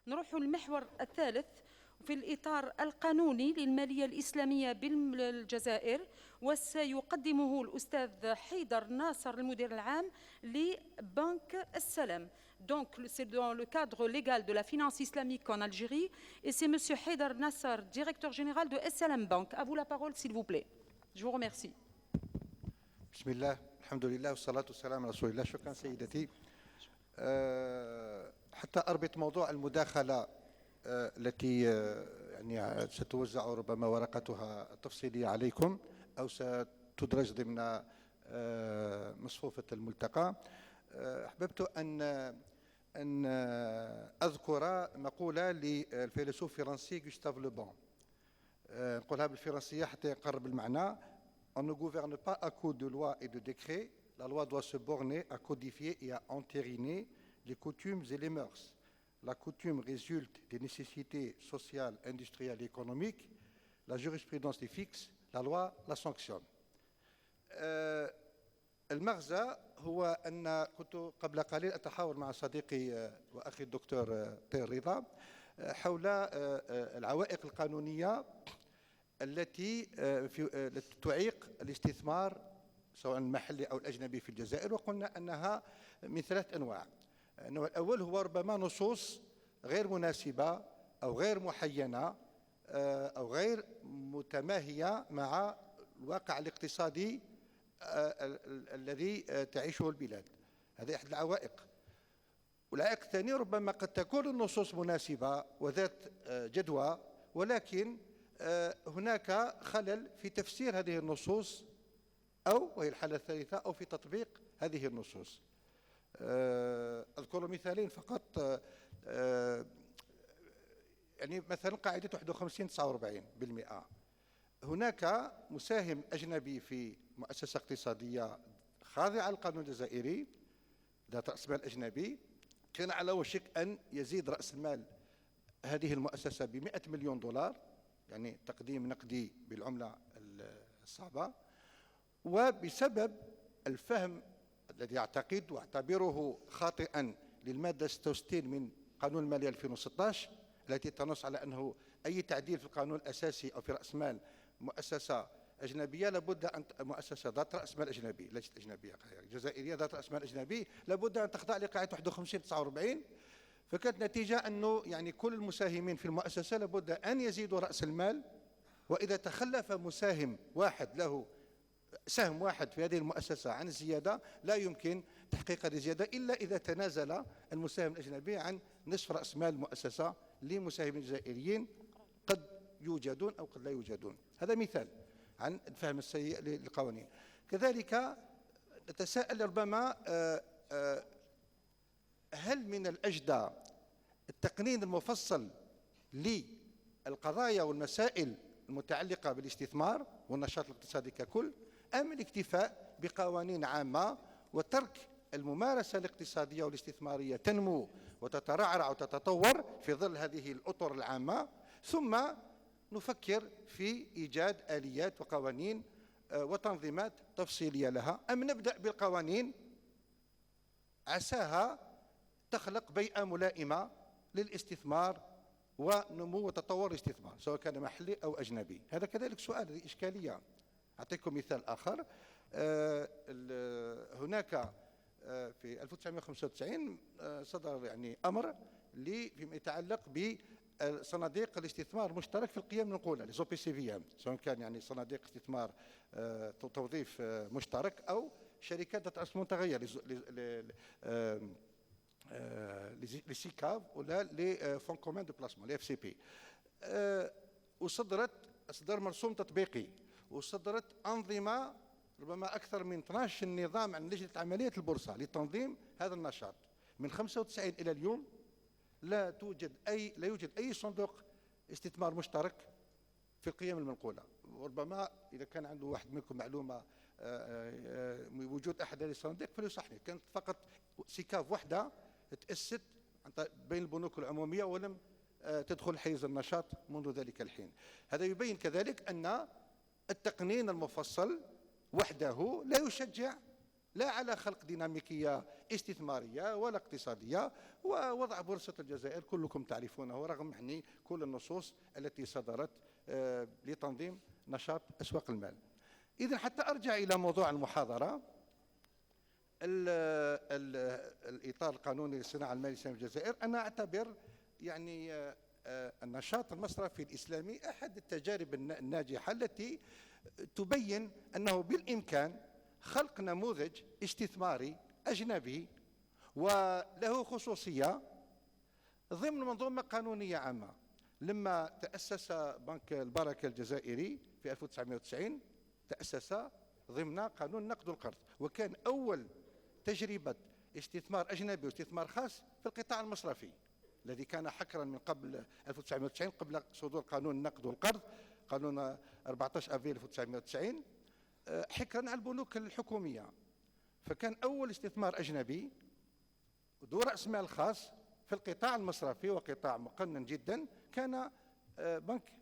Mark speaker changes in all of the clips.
Speaker 1: نروح المحور الثالث في الإطار القانوني للمالية الإسلامية بالجزائر، وسيقدمه الأستاذ حيدر ناصر المدير العام لبنك السلام. Donc, c'est dans le cadre légal de la finance islamique en Algérie, et c'est Monsieur Haydar Nasser, directeur général de SLM Bank. À vous la parole, s'il vous plaît. Je vous remercie.
Speaker 2: بسم الله، الحمد لله والصلاة والسلام على رسول الله. شكرا سيدتي. حتى أربط موضوع المداخلة التي يعني ستوزع ربما ورقتها التفصيلية عليكم أو ستدرج ضمن مصفوفة الملتقى. أحببت أن أذكر مقولة للفيلسوف الفرنسي غوستاف لوبون، نقولها بالفرنسية حتى يقرب المعنى. On ne gouverne pas à coups de lois et de décrets. La loi doit se borner à codifier et à entériner les coutumes et les mœurs. La coutume résulte des nécessités sociales, industrielles et économiques. La jurisprudence les fixe, la loi la sanctionne. المغزى هو أن كنت قبل قليل أتحاور مع صديقي وأخي الدكتور طير رضا حول العوائق القانونية التي تعيق الاستثمار سواء المحلي أو الأجنبي في الجزائر، وقلنا أنها من ثلاث أنواع. النوع الأول هو ربما نصوص غير مناسبة أو غير محينة أو غير متماهية مع الواقع الاقتصادي الذي تعيشه البلاد. هذه أحد العوائق. والعائق الثاني ربما قد تكون النصوص مناسبة وذات جدوى، ولكن هناك خلل في تفسير هذه النصوص، أو وهي الحالة الثالثة، أو في تطبيق هذه النصوص. أذكر مثالين فقط. يعني مثلا قاعدة 51-49%. هناك مساهم أجنبي في مؤسسة اقتصادية خاضعة للقانون الجزائري ذات رأس مال أجنبي، كان على وشك أن يزيد رأس المال هذه المؤسسة ب100 مليون دولار، يعني تقديم نقدي بالعملة الصعبة، وبسبب الفهم الذي أعتقد واعتبره خاطئا للمادة 66 من قانون المالية 2016 التي تنص على أنه أي تعديل في القانون الأساسي أو في رأس مال مؤسسة أجنبية لابد أن مؤسسة ذات رأس مال أجنبي، ليست أجنبية جزائرية ذات رأس مال أجنبي لابد أن تخضع لقاعدة 51-49. فكانت نتيجة أنه يعني كل المساهمين في المؤسسة لابد أن يزيدوا رأس المال، وإذا تخلف مساهم واحد له سهم واحد في هذه المؤسسة عن الزيادة لا يمكن تحقيق هذه الزيادة إلا إذا تنازل المساهم الأجنبي عن نصف رأس مال المؤسسة لمساهمين جزائريين قد يوجدون أو قد لا يوجدون. هذا مثال عن الفهم السيء للقوانين. كذلك نتساءل ربما هل من الأجدى التقنين المفصل للقضايا والمسائل المتعلقة بالاستثمار والنشاط الاقتصادي ككل، أم الاكتفاء بقوانين عامة وترك الممارسة الاقتصادية والاستثمارية تنمو وتترعرع وتتطور في ظل هذه الأطر العامة، ثم نفكر في إيجاد آليات وقوانين وتنظيمات تفصيلية لها، أم نبدأ بالقوانين عساها تخلق بيئة ملائمة للاستثمار ونمو وتطور الاستثمار سواء كان محلي أو أجنبي. هذا كذلك سؤال، هذه إشكالية. أعطيكم مثال آخر. هناك في 1995 صدر يعني أمر فيما يتعلق بصناديق الاستثمار المشترك في القيم المنقولة لزو بي سي في ام، سواء كان يعني صناديق استثمار توظيف مشترك أو شركات ذات رأس متغير لسيكاف ولا لفون كومون دو بلاسمون اف سي بي. وصدرت اصدار مرسوم تطبيقي، وصدرت انظمه ربما اكثر من 12 نظام عن لجنه عمليات البورصه لتنظيم هذا النشاط. من 95 الى اليوم لا يوجد اي صندوق استثمار مشترك في القيم المنقوله. وربما اذا كان عنده واحد منكم معلومه وجود احد هذه الصناديق فليصحني. كانت فقط سيكاف وحده تأسست بين البنوك العمومية ولم تدخل حيز النشاط منذ ذلك الحين. هذا يبين كذلك أن التقنين المفصل وحده لا يشجع لا على خلق ديناميكية استثمارية ولا اقتصادية ووضع بورصة الجزائر كلكم تعرفونه رغم يعني كل النصوص التي صدرت لتنظيم نشاط أسواق المال. إذن حتى أرجع إلى موضوع المحاضرة، الإطار القانوني للصناعة المالية الإسلامية في الجزائر، أنا أعتبر يعني النشاط المصرفي الإسلامي أحد التجارب الناجحة التي تبين أنه بالإمكان خلق نموذج استثماري أجنبي وله خصوصية ضمن منظومة قانونية عامة. لما تأسس بنك البركة الجزائري في 1990 تأسس ضمن قانون النقد والقرض، وكان أول تجربة استثمار أجنبي واستثمار خاص في القطاع المصرفي الذي كان حكرا من قبل 1990 قبل صدور قانون النقد والقرض، قانون 14 أبريل 1990، حكرا على البنوك الحكومية. فكان أول استثمار أجنبي ذو رأس مال خاص في القطاع المصرفي وقطاع مقنن جدا، كان بنك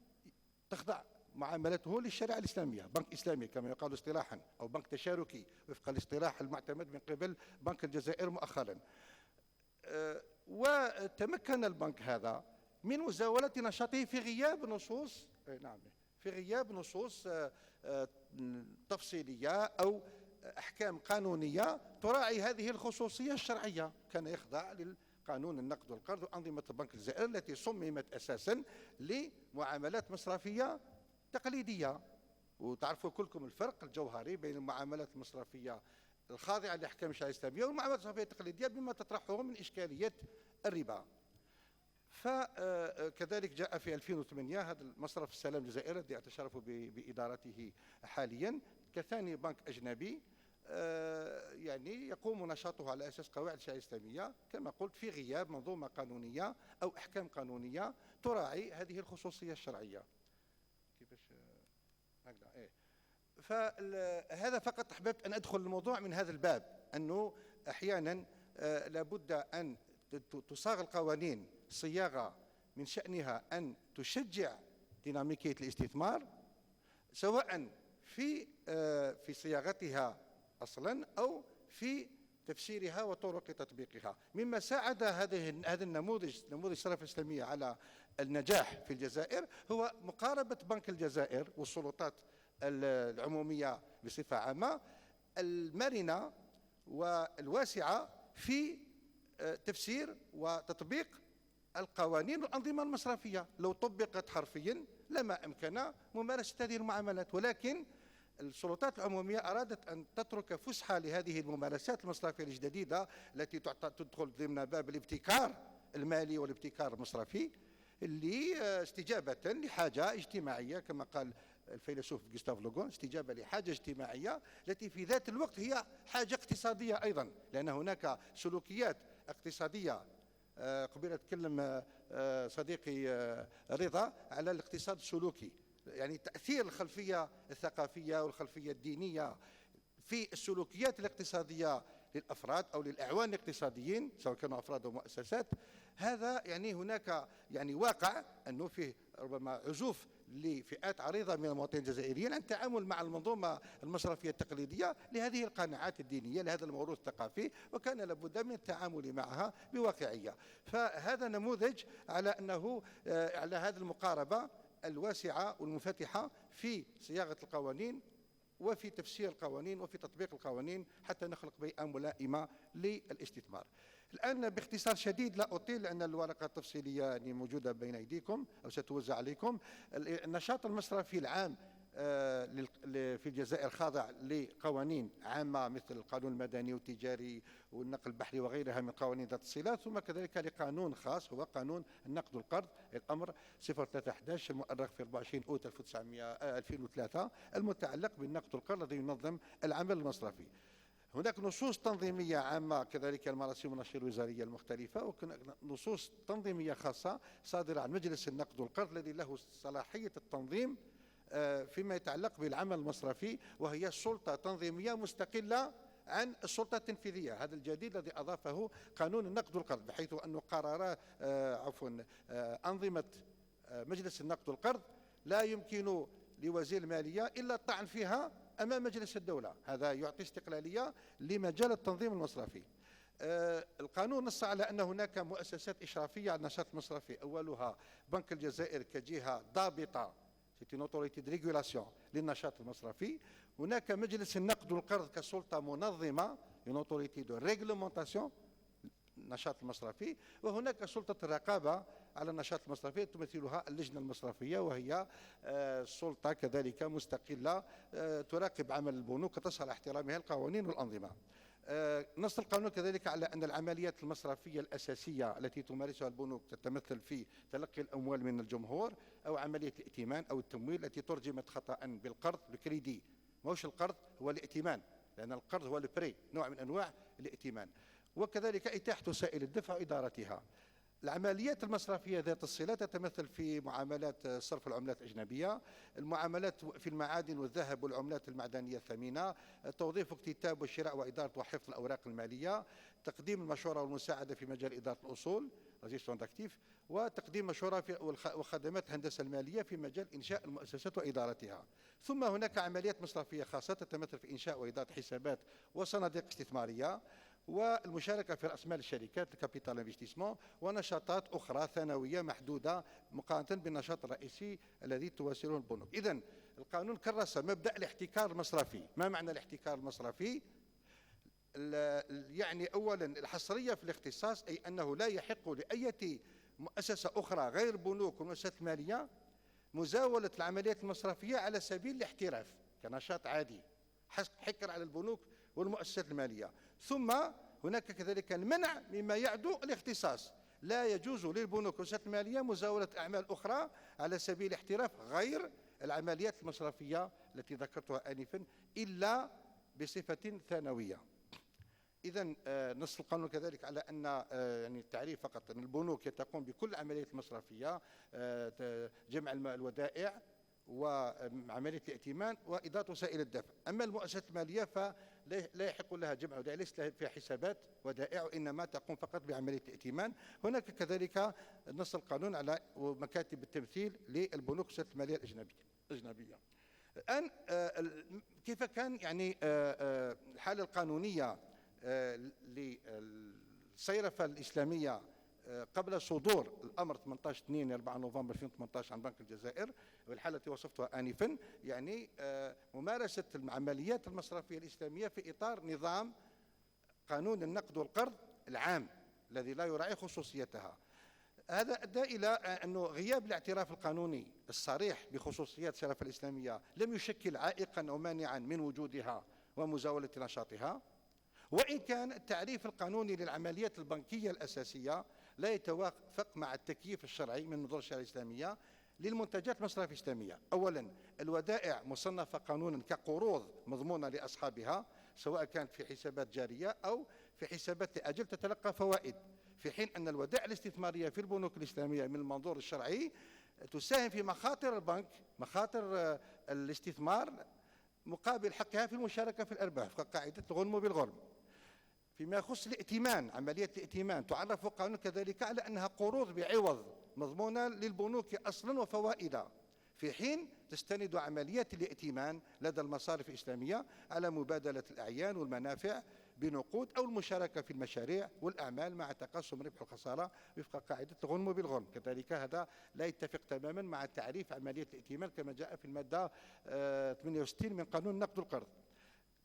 Speaker 2: تخضع معاملته للشريعة الإسلامية، بنك إسلامي كما يقال اصطلاحا، أو بنك تشاركي وفق الاصطلاح المعتمد من قبل بنك الجزائر مؤخرا. وتمكن البنك هذا من مزاولة نشاطه في غياب نصوص في غياب نصوص تفصيلية أو أحكام قانونية تراعي هذه الخصوصية الشرعية. كان يخضع للقانون النقد والقرض وأنظمة البنك الجزائري التي صممت أساسا لمعاملات مصرفية تقليدية. وتعرفوا كلكم الفرق الجوهري بين المعاملات المصرفية الخاضعة لأحكام الشريعة الإسلامية والمعاملات المصرفية التقليدية بما تطرحه من إشكالية الربا. فكذلك جاء في 2008 هذا المصرف السلام الجزائري الذي أتشرف بإدارته حاليا كثاني بنك أجنبي يعني يقوم نشاطه على أساس قواعد الشريعة الإسلامية كما قلت في غياب منظومة قانونية أو أحكام قانونية تراعي هذه الخصوصية الشرعية. كيفاش هكذا فهذا فقط أحببت أن أدخل الموضوع من هذا الباب، أنه أحيانا لابد أن تصاغ القوانين صياغة من شأنها أن تشجع ديناميكية الاستثمار سواء في صياغتها أصلا أو في تفسيرها وطرق تطبيقها. مما ساعد هذا النموذج الصرف الإسلامية على النجاح في الجزائر هو مقاربة بنك الجزائر والسلطات العمومية بصفة عامة المرنة والواسعة في تفسير وتطبيق القوانين والأنظمة المصرفية. لو طبقت حرفيا لما أمكن ممارسة هذه المعاملات، ولكن السلطات العمومية أرادت أن تترك فسحة لهذه الممارسات المصرفية الجديدة التي تدخل ضمن باب الابتكار المالي والابتكار المصرفي اللي استجابة لحاجة اجتماعية كما قال الفيلسوف جوستاف لوغون، استجابة لحاجة اجتماعية التي في ذات الوقت هي حاجة اقتصادية أيضا، لأن هناك سلوكيات اقتصادية. قبل أتكلم صديقي رضا على الاقتصاد السلوكي، يعني تأثير الخلفية الثقافية والخلفية الدينية في السلوكيات الاقتصادية للأفراد أو للأعوان الاقتصاديين سواء كانوا أفراد أو مؤسسات. هذا يعني هناك يعني واقع أنه فيه ربما عزوف لفئات عريضة من المواطنين الجزائريين عن التعامل مع المنظومة المصرفية التقليدية لهذه القناعات الدينية لهذا الموروث الثقافي، وكان لابد من التعامل معها بواقعية. فهذا نموذج على أنه على هذه المقاربة الواسعة والمنفتحة في صياغة القوانين وفي تفسير القوانين وفي تطبيق القوانين حتى نخلق بيئة ملائمة للاستثمار. الآن باختصار شديد لا أطيل لأن الورقة التفصيلية يعني موجودة بين أيديكم أو ستوزع عليكم. النشاط المصرفي العام في الجزائر خاضع لقوانين عامة مثل القانون المدني والتجاري والنقل البحري وغيرها من قوانين ذات الصلات، ثم كذلك لقانون خاص هو قانون النقد والقرض الأمر 0311 المؤرخ في 24 أوت 2003 المتعلق بالنقد والقرض الذي ينظم العمل المصرفي. هناك نصوص تنظيمية عامة كذلك المراسيم والنشر الوزارية المختلفة، وهناك نصوص تنظيمية خاصة صادرة عن مجلس النقد والقرض الذي له صلاحية التنظيم فيما يتعلق بالعمل المصرفي، وهي سلطة تنظيمية مستقلة عن السلطة التنفيذية. هذا الجديد الذي أضافه قانون النقد والقرض، بحيث أنه قرارات أنظمة مجلس النقد والقرض لا يمكن لوزير المالية إلا الطعن فيها أمام مجلس الدولة. هذا يعطي استقلالية لمجال التنظيم المصرفي. القانون نص على أن هناك مؤسسات إشرافية على النشاط المصرفي، أولها بنك الجزائر كجهة ضابطة c'est une autorité de régulation للنشاط المصرفي. هناك مجلس النقد والقرض كسلطة منظمة une autorité de réglementation النشاط المصرفي. وهناك سلطة الرقابة على النشاط المصرفي تمثلها اللجنة المصرفية، وهي سلطة كذلك مستقلة تراقب عمل البنوك وتسعى لاحترامها القوانين والأنظمة. نص القانون كذلك على أن العمليات المصرفية الأساسية التي تمارسها البنوك تتمثل في تلقي الأموال من الجمهور أو عملية الائتمان أو التمويل التي ترجمت خطأ بالقرض الكريدي. ماهوش القرض، هو الائتمان، لأن القرض هو البري، نوع من أنواع الائتمان. وكذلك إتاحة وسائل الدفع وإدارتها. العمليات المصرفية ذات الصلة تتمثل في معاملات صرف العملات الأجنبية، المعاملات في المعادن والذهب والعملات المعدنية الثمينة، توظيف اكتتاب وشراء وإدارة وحفظ الأوراق المالية، تقديم المشورة والمساعدة في مجال إدارة الأصول ريجيسترون داكتيف، وتقديم مشورة وخدمات الهندسة المالية في مجال إنشاء المؤسسات وإدارتها. ثم هناك عمليات مصرفية خاصة تتمثل في إنشاء وإدارة حسابات وصناديق استثمارية، والمشاركة في رأس مال الشركات الكابيتال انفستيسمون، ونشاطات أخرى ثانوية محدودة مقارنة بالنشاط الرئيسي الذي تواصله البنوك. إذن القانون كرس مبدأ الاحتكار المصرفي. ما معنى الاحتكار المصرفي؟ يعني أولا الحصرية في الاختصاص، أي أنه لا يحق لأي مؤسسة أخرى غير البنوك والمؤسسات المالية مزاولة العمليات المصرفية على سبيل الاحتراف كنشاط عادي، حكر على البنوك والمؤسسات المالية. ثم هناك كذلك المنع مما يعدو الاختصاص. لا يجوز للبنوك والمؤسسات المالية مزاولة أعمال أخرى على سبيل الاحتراف غير العمليات المصرفية التي ذكرتها آنفا إلا بصفة ثانوية. إذن نص القانون كذلك على أن يعني التعريف فقط أن البنوك تقوم بكل العمليات المصرفية، جمع الودائع وعملية الائتمان وإدارة وسائل الدفع. أما المؤسسات المالية فلا يحق لها جمع ودائع، ليس فيها حسابات ودائع، وإنما تقوم فقط بعملية الائتمان. هناك كذلك نص القانون على مكاتب التمثيل للبنوك والمؤسسات المالية الأجنبية. الآن كيف كان يعني الحالة القانونية للصيرفة الإسلامية قبل صدور الأمر 18/2/4 نوفمبر 2018 عن بنك الجزائر، والحالة التي وصفتها آنفا، يعني ممارسة العمليات المصرفية الإسلامية في إطار نظام قانون النقد والقرض العام الذي لا يراعي خصوصيتها. هذا أدى إلى أنه غياب الاعتراف القانوني الصريح بخصوصيات الصيرفة الإسلامية لم يشكل عائقا أو مانعا من وجودها ومزاولة نشاطها، وإن كان التعريف القانوني للعمليات البنكية الأساسية لا يتوافق مع التكييف الشرعي من منظور الشريعة الإسلامية للمنتجات المصرفية الإسلامية. أولا، الودائع مصنفة قانونا كقروض مضمونة لأصحابها، سواء كانت في حسابات جارية أو في حسابات لأجل تتلقى فوائد، في حين أن الودائع الاستثمارية في البنوك الإسلامية من المنظور الشرعي تساهم في مخاطر البنك، مخاطر الاستثمار، مقابل حقها في المشاركة في الأرباح كقاعدة الغنم بالغرم. فيما يخص الائتمان، عملية الائتمان تعرف قانون كذلك على أنها قروض بعوض مضمونة للبنوك أصلا وفوائدا، في حين تستند عمليات الائتمان لدى المصارف الإسلامية على مبادلة الأعيان والمنافع بنقود أو المشاركة في المشاريع والأعمال مع تقاسم ربح الخسارة وفق قاعدة الغنم بالغنم. كذلك هذا لا يتفق تماما مع تعريف عملية الائتمان كما جاء في المادة 68 من قانون النقد والقرض.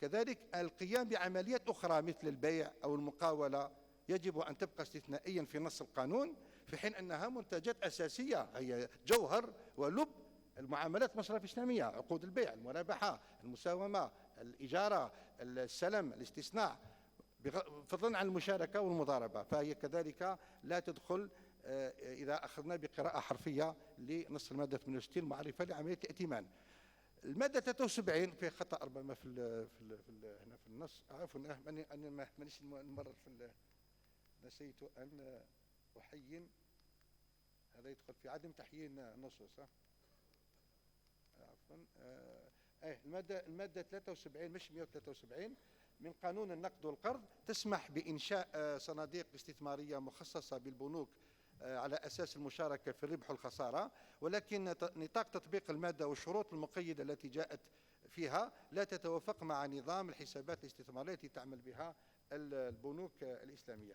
Speaker 2: كذلك القيام بعمليات أخرى مثل البيع أو المقاولة يجب أن تبقى استثنائيا في نص القانون، في حين أنها منتجات أساسية هي جوهر ولب المعاملات المصرفية الإسلامية، عقود البيع، المرابحة، المساومة، الإجارة، السلم، الاستثناء، فضلا عن المشاركة والمضاربة، فهي كذلك لا تدخل إذا أخذنا بقراءة حرفية لنص المادة 68 معرفة لعملية الائتمان. المادة 73 في خطأ ربما هنا في النص، عفوا أنا مانيش المرة نسيت أن أحين، هذا يدخل في عدم تحيين نصوص. عفوا المادة 73 مش 173 من قانون النقد والقرض تسمح بإنشاء صناديق استثمارية مخصصة بالبنوك على أساس المشاركة في الربح والخسارة، ولكن نطاق تطبيق المادة والشروط المقيدة التي جاءت فيها لا تتوافق مع نظام الحسابات الاستثمارية التي تعمل بها البنوك الإسلامية.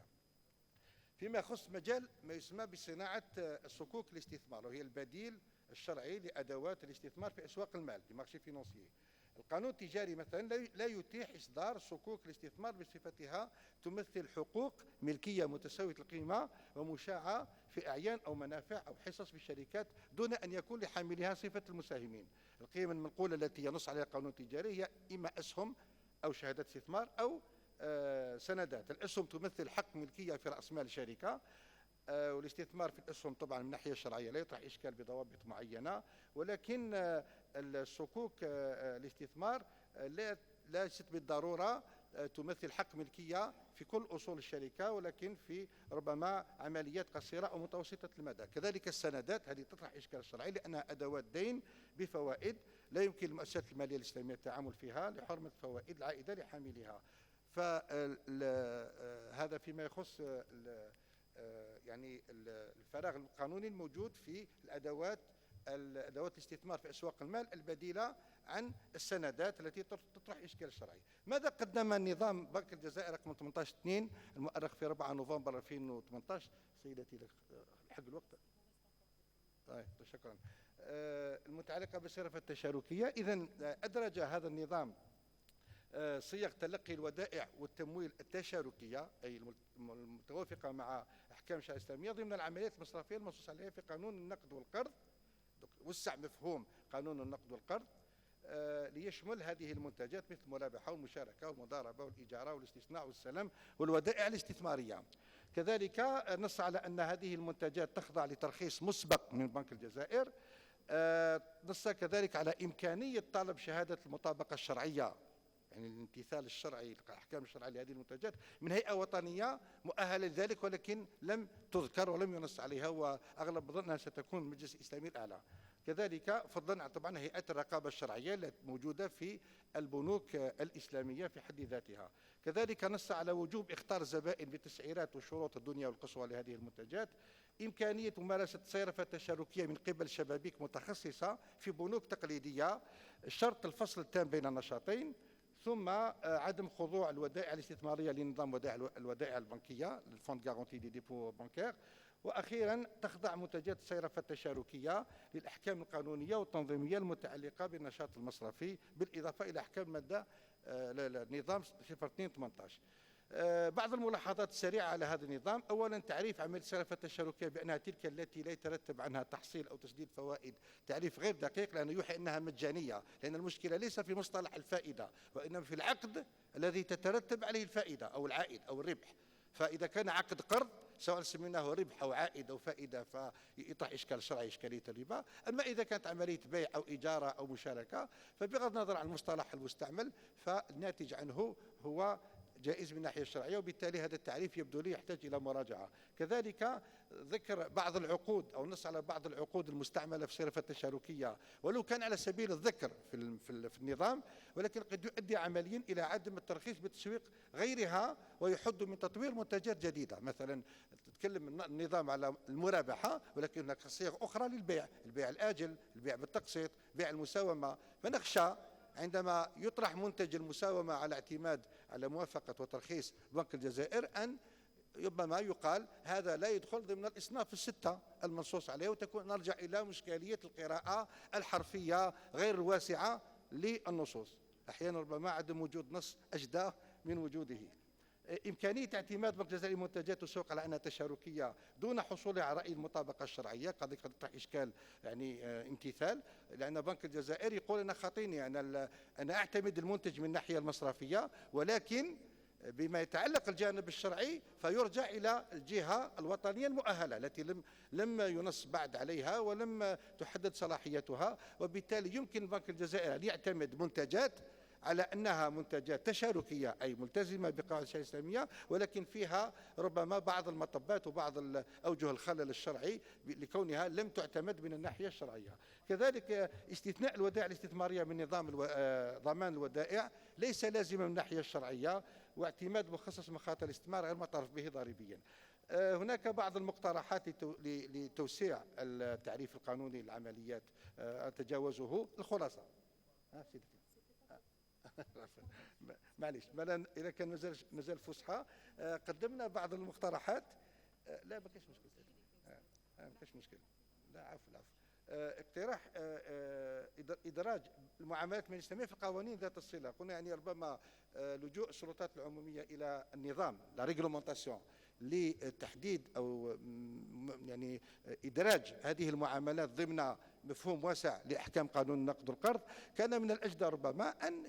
Speaker 2: فيما يخص مجال ما يسمى بصناعة صكوك الاستثمار، وهي البديل الشرعي لأدوات الاستثمار في أسواق المال دي مارشي فينونسيي. القانون التجاري مثلا لا يتيح إصدار صكوك الاستثمار بصفتها تمثل حقوق ملكية متساوية القيمة ومشاعة في أعيان أو منافع أو حصص في الشركات دون أن يكون لحاملها صفة المساهمين. القيم المنقولة التي ينص عليها القانون التجاري هي إما أسهم أو شهادات استثمار أو سندات. الأسهم تمثل حق ملكية في رأس مال الشركة، والاستثمار في الأسهم طبعا من الناحية الشرعية لا يطرح إشكال بضوابط معينة، ولكن الصكوك الاستثمار ليست بالضرورة تمثل حق ملكية في كل أصول الشركة، ولكن في ربما عمليات قصيرة أو متوسطة المدى. كذلك السندات هذه تطرح إشكال شرعي لأنها أدوات دين بفوائد لا يمكن للمؤسسات المالية الإسلامية التعامل فيها لحرمة الفوائد العائدة لحاملها. فهذا فيما يخص يعني الفراغ القانوني الموجود في الأدوات الاستثمار في أسواق المال البديلة عن السندات التي تطرح إشكال شرعي. ماذا قدم نظام بنك الجزائر رقم 18/2 المؤرخ في 4 نوفمبر 2018؟ سيدتي حق الوقت. طيب شكرا. المتعلقة بالصرافة التشاركية. إذن أدرج هذا النظام صيغ تلقي الودائع والتمويل التشاركية أي المتوافقة مع أحكام الشريعة الإسلامية ضمن العمليات المصرفية المنصوص عليها في قانون النقد والقرض. وسع مفهوم قانون النقد والقرض ليشمل هذه المنتجات مثل المرابحة والمشاركة والمضاربة والإجارة والاستثناء والسلم والودائع الاستثمارية. كذلك نص على أن هذه المنتجات تخضع لترخيص مسبق من بنك الجزائر. نص كذلك على إمكانية طلب شهادة المطابقة الشرعية، يعني الامتثال الشرعي الأحكام الشرعية لهذه المنتجات من هيئة وطنية مؤهلة لذلك، ولكن لم تذكر ولم ينص عليها، وأغلب ظنها ستكون المجلس الإسلامي الأعلى. كذلك فضلا طبعا هيئات الرقابة الشرعية الموجودة في البنوك الإسلامية في حد ذاتها. كذلك نص على وجوب اختار الزبائن بتسعيرات والشروط الدنيا والقصوى لهذه المنتجات. إمكانية ممارسة الصرافة التشاركية من قبل شبابيك متخصصة في بنوك تقليدية، شرط الفصل التام بين النشاطين. ثم عدم خضوع الودائع الاستثمارية لنظام الودائع البنكية الفوند غارونتي دي ديبو بانكير. وأخيرا تخضع منتجات الصرافة التشاركية للأحكام القانونية والتنظيمية المتعلقة بالنشاط المصرفي بالإضافة إلى أحكام مادة النظام 02/18. بعض الملاحظات السريعة على هذا النظام. أولا تعريف عملية الصرافة التشاركية بأنها تلك التي لا يترتب عنها تحصيل أو تسديد فوائد، تعريف غير دقيق لأنه يوحي أنها مجانية، لأن المشكلة ليس في مصطلح الفائدة وإنما في العقد الذي تترتب عليه الفائدة أو العائد أو الربح. فإذا كان عقد قرض سواء سميناه ربح أو عائد أو فائدة فيطرح إشكال شرعي إشكالية الربا. أما إذا كانت عملية بيع أو إجارة أو مشاركة فبغض النظر عن المصطلح المستعمل فالناتج عنه هو جائز من الناحية الشرعية، وبالتالي هذا التعريف يبدو لي يحتاج إلى مراجعة. كذلك ذكر بعض العقود أو نص على بعض العقود المستعملة في الصرافة التشاركية ولو كان على سبيل الذكر في النظام، ولكن قد يؤدي عمليا إلى عدم الترخيص بتسويق غيرها ويحد من تطوير منتجات جديدة. مثلا تتكلم النظام على المرابحة ولكن هناك صيغ أخرى للبيع، البيع الآجل، البيع بالتقسيط، بيع المساومة. فنخشى عندما يطرح منتج المساومة على اعتماد على موافقة وترخيص بنك الجزائر أن ربما يقال هذا لا يدخل ضمن الإصناف الستة المنصوص عليه، وتكون نرجع إلى مشكلية القراءة الحرفية غير الواسعة للنصوص. أحيانا ربما عدم وجود نص أجدى من وجوده. إمكانية اعتماد بنك الجزائر منتجات السوق على أنها تشاركية دون حصولها على رأي المطابقة الشرعية قد تطرح إشكال يعني امتثال، لأن بنك الجزائر يقول أنا خاطيني أنا أعتمد المنتج من الناحية المصرفية، ولكن بما يتعلق الجانب الشرعي فيرجع إلى الجهة الوطنية المؤهلة التي لم ينص بعد عليها ولم تحدد صلاحيتها. وبالتالي يمكن بنك الجزائر أن يعتمد منتجات على أنها منتجات تشاركية أي ملتزمة بقواعد الشريعة الإسلامية، ولكن فيها ربما بعض المطبات وبعض أوجه الخلل الشرعي لكونها لم تعتمد من الناحية الشرعية. كذلك استثناء الودائع الاستثمارية من نظام ضمان الودائع ليس لازما من الناحية الشرعية، واعتماد مخصص مخاطر الاستثمار غير معترف به ضريبيا. هناك بعض المقترحات لتوسيع التعريف القانوني للعمليات أتجاوزه. الخلاصة سيدتي. معليش، اذا كان مازال فسحه، قدمنا بعض المقترحات. لا ما كاينش مشكل. ما كاينش مشكل. لا عفوا العفو. اقتراح ادراج المعاملات الماليه الاسلاميه في القوانين ذات الصله. قلنا يعني ربما لجوء السلطات العموميه الى النظام لا ريغلومونتاسيون لتحديد او يعني ادراج هذه المعاملات ضمن مفهوم واسع لاحكام قانون النقد والقرض. كان من الاجدى ربما ان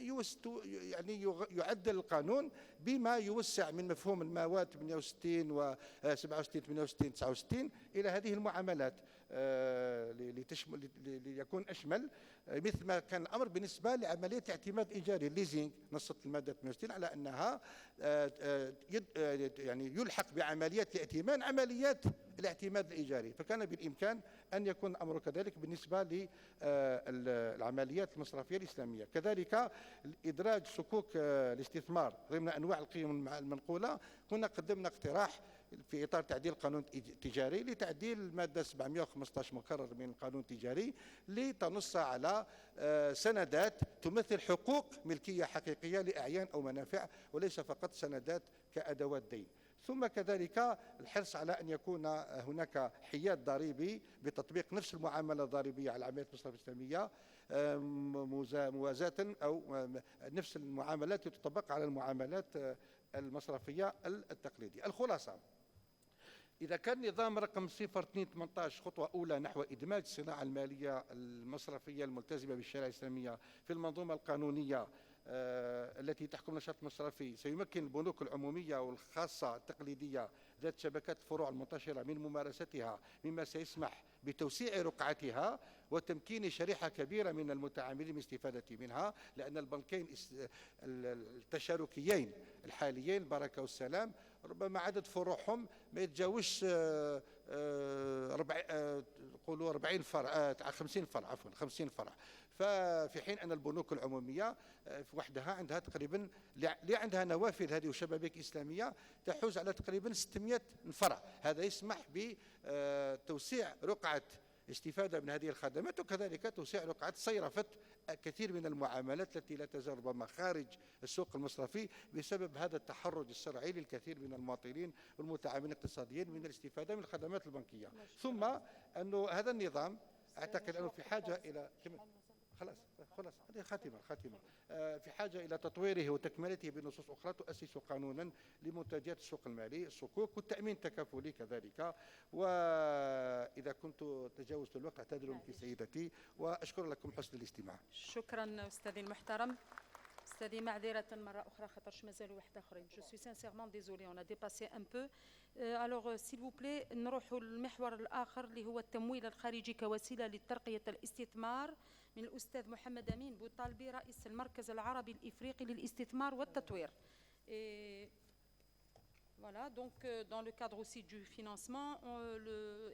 Speaker 2: يعني يعدل القانون بما يوسع من مفهوم المواد 68 و 67 68 69 الى هذه المعاملات ليكون اشمل، مثل ما كان الامر بالنسبه لعمليه اعتماد ايجاري الليزينج. نصت الماده 68 على انها يعني يلحق بعمليات الائتمان عمليات الاعتماد الايجاري، فكان بالامكان ان يكون الامر كذلك بالنسبه للعمليات المصرفيه الاسلاميه. كذلك ادراج صكوك الاستثمار ضمن انواع القيم المنقوله. كنا قدمنا اقتراح في اطار تعديل القانون التجاري لتعديل الماده 715 مكرر من القانون التجاري لتنص على سندات تمثل حقوق ملكيه حقيقيه لاعيان او منافع، وليس فقط سندات كادوات دين. ثم كذلك الحرص على ان يكون هناك حياد ضريبي بتطبيق نفس المعامله الضريبيه على العمليات المصرفيه الاسلاميه موازاه او نفس المعاملات تطبق على المعاملات المصرفيه التقليديه. الخلاصه، إذا كان نظام رقم 0218 خطوة أولى نحو إدماج الصناعة المالية المصرفية الملتزمة بالشريعة الإسلامية في المنظومة القانونية التي تحكم النشاط المصرفي، سيمكن البنوك العمومية والخاصة التقليدية ذات شبكات الفروع المنتشرة من ممارستها، مما سيسمح بتوسيع رقعتها وتمكين شريحة كبيرة من المتعاملين من الاستفادة منها، لأن البنكين التشاركيين الحاليين البركة والسلام ربما عدد فروعهم ما يتجاوزش 40 فرع 50 فرع عفوا 50 فرع. ففي حين ان البنوك العموميه في وحدها عندها تقريبا اللي عندها نوافذ هذه وشبابيك اسلاميه تحوز على تقريبا 600 فرع. هذا يسمح بتوسيع رقعه استفادة من هذه الخدمات، وكذلك توسيع رقعة صيرفة كثير من المعاملات التي لا تزال ربما خارج السوق المصرفي بسبب هذا التحرج الشرعي للكثير من المواطنين والمتعاملين الاقتصاديين من الاستفادة من الخدمات البنكية. ثم أنه هذا النظام أعتقد أنه في حاجة إلى خلاص هذه خاتمة في حاجة إلى تطويره وتكملته بنصوص أخرى تؤسس قانونا لمنتجات السوق المالي الصكوك والتأمين التكافلي كذلك. وإذا كنت تجاوزت الوقت اعتذر منك سيدتي، وأشكر لكم حسن الاستماع.
Speaker 1: شكرا أستاذي المحترم. أستاذي معذرة مرة أخرى خاطرش مازالوا واحد آخرين. جو سوي سانسيرمون ديزولي أون ديباسي أن بو. ألوغ سيل فو بلي نروحوا للمحور الآخر اللي هو التمويل الخارجي كوسيلة لترقية الاستثمار من الأستاذ محمد أمين بوطالبي رئيس المركز العربي الإفريقي للاستثمار والتطوير. Voilà, donc dans le cadre aussi du financement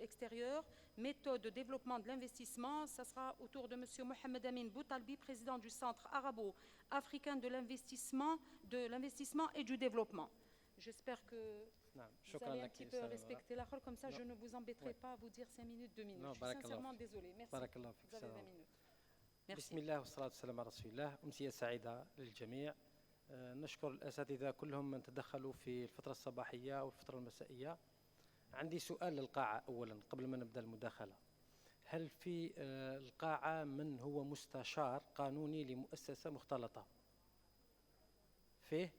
Speaker 1: extérieur, méthode de développement de l'investissement, ça sera autour de M. Mohamed Amin Boutalbi, président du Centre arabo-africain de l'investissement et du développement. J'espère que vous allez un petit peu respecter la rôle, comme ça je ne vous embêterai pas à vous dire 5 minutes, 2 minutes. Je suis sincèrement désolée. Merci. Vous avez 20 minutes.
Speaker 3: بسم الله والصلاة والسلام على رسول الله. أمسية سعيدة للجميع. نشكر الأساتذة كلهم من تدخلوا في الفترة الصباحية والفترة المسائية. عندي سؤال للقاعة أولا قبل ما نبدأ المداخلة. هل في القاعة من هو مستشار قانوني لمؤسسة مختلطة؟ فيه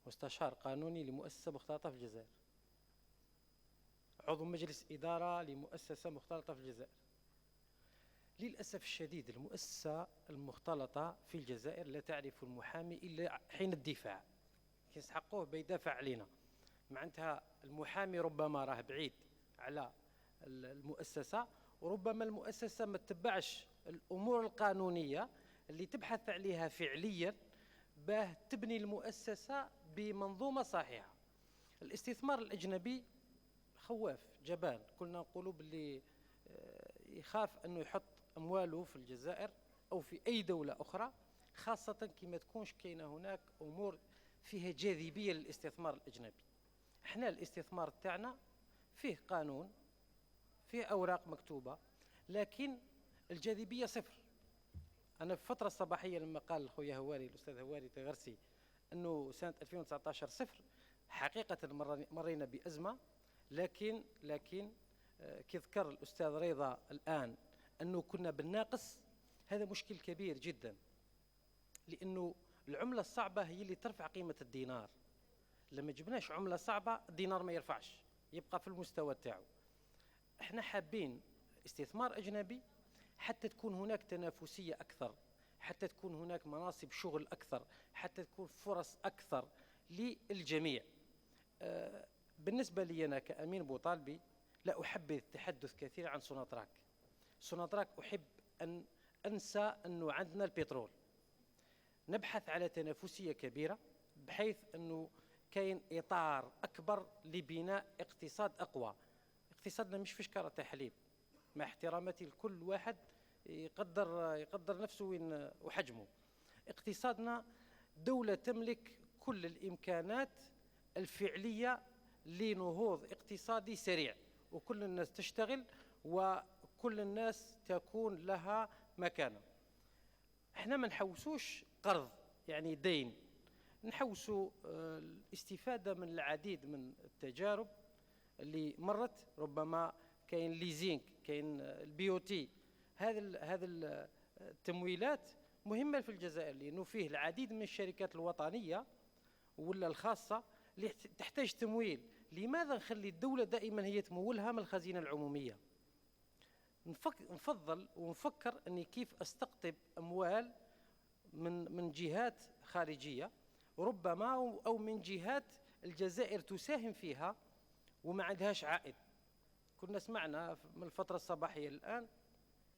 Speaker 3: مستشار قانوني لمؤسسة مختلطة في الجزائر، عضو مجلس إدارة لمؤسسة مختلطة في الجزائر. للأسف الشديد المؤسسة المختلطة في الجزائر لا تعرف المحامي إلا حين الدفاع، يستحقوه بيدافع علينا. معناتها المحامي ربما راه بعيد على المؤسسة، وربما المؤسسة ما تتبعش الأمور القانونية اللي تبحث عليها فعليا باه تبني المؤسسة بمنظومة صحيحة. الاستثمار الأجنبي خواف جبان، كلنا نقولوا باللي يخاف أنه يحط أمواله في الجزائر أو في أي دولة أخرى، خاصة كما تكونش كاينة هناك أمور فيها جاذبية للاستثمار الأجنبي. احنا الاستثمار تاعنا فيه قانون، فيه أوراق مكتوبة، لكن الجاذبية صفر. أنا في الفترة الصباحية لما قال خويا هواري الأستاذ هواري تغرسي أنه سنة 2019 صفر، حقيقة مرينا بأزمة، لكن كي ذكر الأستاذ رضا الآن أنه كنا بالناقص، هذا مشكل كبير جدا، لأنه العملة الصعبة هي اللي ترفع قيمة الدينار. لما جبناش عملة صعبة الدينار ما يرفعش، يبقى في المستوى تاعو. احنا حابين استثمار أجنبي حتى تكون هناك تنافسية أكثر، حتى تكون هناك مناصب شغل أكثر، حتى تكون فرص أكثر للجميع. بالنسبة لي أنا كأمين بوطالبي لا أحبذ التحدث كثيرا عن سوناتراك. سوناتراك أحب أن أنسى أنه عندنا البترول، نبحث على تنافسية كبيرة بحيث أنه كاين إطار أكبر لبناء اقتصاد أقوى. اقتصادنا مش فشكرة حليب، مع احتراماتي لكل واحد يقدر نفسه وحجمه. اقتصادنا دولة تملك كل الإمكانات الفعلية لنهوض اقتصادي سريع، وكل الناس تشتغل وكل الناس تكون لها مكانة. احنا ما نحوسوش قرض يعني دين، نحوسوا الاستفادة من العديد من التجارب اللي مرت. ربما كاين ليزينك، كاين البيوتي، هذا التمويلات مهمة في الجزائر، لأنه فيه العديد من الشركات الوطنية ولا الخاصة اللي تحتاج تمويل. لماذا نخلي الدولة دائما هي تمولها من الخزينة العمومية؟ نفضل ونفكر أني كيف أستقطب أموال من جهات خارجية، ربما أو من جهات الجزائر تساهم فيها وما عندهاش عائد. كنا سمعنا من الفترة الصباحية الآن